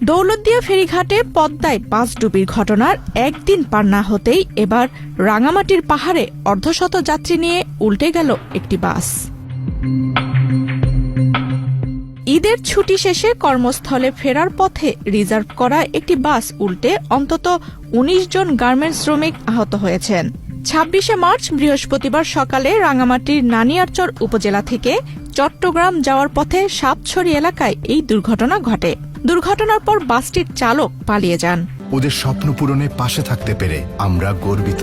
দৌলতদিয়া ফেরিঘাটে পদ্মায় বাস ডুবির ঘটনার একদিন পার না হতেই এবার রাঙামাটির পাহাড়ে অর্ধশত যাত্রী নিয়ে উল্টে গেল একটি বাস। ঈদের ছুটি শেষে কর্মস্থলে ফেরার পথে রিজার্ভ করা একটি বাস উল্টে অন্তত ১৯ জন গার্মেন্টস শ্রমিক আহত হয়েছেন। ২৬শে মার্চ বৃহস্পতিবার সকালে রাঙামাটির নানিয়ারচর উপজেলা থেকে চট্টগ্রাম যাওয়ার পথে সাপছড়ি এলাকায় এই দুর্ঘটনা ঘটে। দুর্ঘটনার পর বাসটির চালক পালিয়ে যান। ওদের স্বপ্ন পূরণে পাশে থাকতে পেরে আমরা গর্বিত।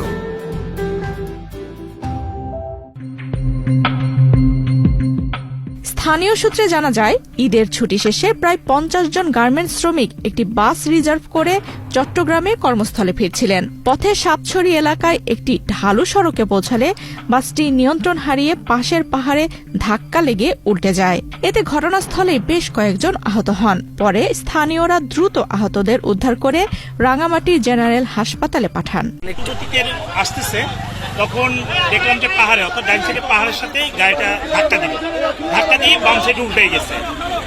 স্থানীয় সূত্রে জানা যায়, ঈদের ছুটি শেষে প্রায় ৫০ জন গার্মেন্টস শ্রমিক একটি বাস রিজার্ভ করে চট্টগ্রামে কর্মস্থলে ফিরছিলেন। পথে সাপছড়ি এলাকায় একটি ঢালু সড়কে পৌঁছালে বাসটি নিয়ন্ত্রণ হারিয়ে পাশের পাহাড়ে ধাক্কা লেগে উল্টে যায়। এতে ঘটনাস্থলে বেশ কয়েকজন আহত হন। পরে স্থানীয়রা দ্রুত আহতদের উদ্ধার করে রাঙামাটি জেনারেল হাসপাতালে পাঠান। আসতেছে তখন দেখলাম যে পাহাড়ে অর্থাৎ ডান সাইডে পাহাড়ের সাথে গাড়িটা ধাক্কা দিয়ে বাম সাইডে উল্টে গেছে।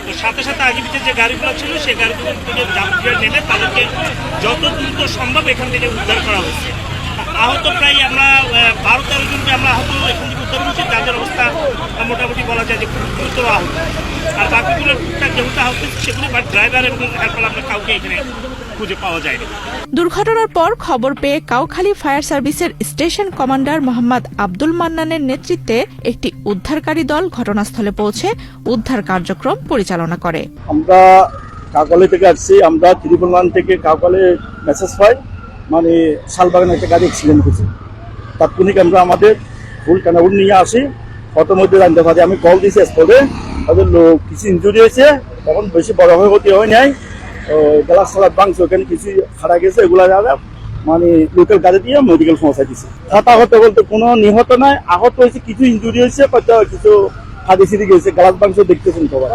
তো সাথে সাথে আগে পিছিয়ে যে গাড়িগুলো ছিল সেই গাড়িগুলো থেকে যাত্রীরা নেমে তাদেরকে যত দ্রুত সম্ভব এখান থেকে উদ্ধার করা হয়েছে। আহত প্রায় আমরা ১২-১৩ জনকে আমরা আহত এখান থেকে উদ্ধার করছি, যাদের অবস্থা মোটামুটি বলা যায় যে খুব গুরুতর আহত। আর বাকিগুলোর টুকটাক যেহেতু আহত সেগুলো বা ড্রাইভার এবং হেল্পার আমরা কাউকে এখানে খুঁজে পাওয়া যায়নি। দুর্ঘটনার পর খবর পেয়ে কাউখালী ফায়ার সার্ভিসের স্টেশন কমান্ডার মোহাম্মদ আব্দুল মান্নানের নেতৃত্বে একটি উদ্ধারকারী দল ঘটনাস্থলে পৌঁছে উদ্ধার কার্যক্রম পরিচালনা করে। আমরা কাউখালী থেকে আসছি, আমরা 311 থেকে কাউখালী মেসেজ পাই মানে শালবাগানে একটা গাড়ি অ্যাক্সিডেন্ট হয়েছে। তাৎক্ষণিক আমরা আমাদের ফুল কানাউট নিয়ে আসি। প্রথমধ্যে জানতে পারি, আমি কল দিয়েছি স্পটে, তাদের লোক কিছু ইঞ্জুরি হয়েছে, তখন বেশি বড় হয়ে ক্ষতি হয় নাই, গ্লাস সালাদ বাংশ ওখানে কিছু খাড়া গেছে, এগুলা মানে লোকাল গাড়ি দিয়ে মেডিকেল পৌঁছাই দিচ্ছে। হতাহত বলতে কোনো নিহত নাই, আহত হয়েছে, কিছু ইঞ্জুরি হয়েছে, কিছু হাড়ি ছিঁড়ে গেছে, গ্লাস বাংশ দেখতেছেন সবাই।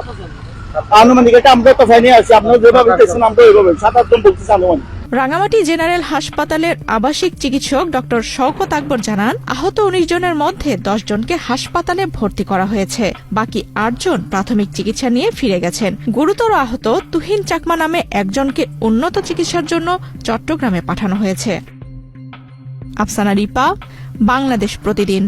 আনুমানিক এটা আমরা তো ফাইনে আছি, আপনারা যেভাবে দেখছেন আমরা ওইভাবে ৭-৮ জন বলতেছি আনুমানিক। রাঙামাটি জেনারেল হাসপাতালের আবাসিক চিকিৎসক ডক্টর শওকত আকবর জানান, আহত ১৯ জনের মধ্যে ১০ জনকে হাসপাতালে ভর্তি করা হয়েছে। বাকি ৮ জন প্রাথমিক চিকিৎসা নিয়ে ফিরে গেছেন। গুরুতর আহত তুহিন চাকমা নামে একজনকে উন্নত চিকিৎসার জন্য চট্টগ্রামে পাঠানো হয়েছে। আফসানা রিপা, বাংলাদেশ প্রতিদিন।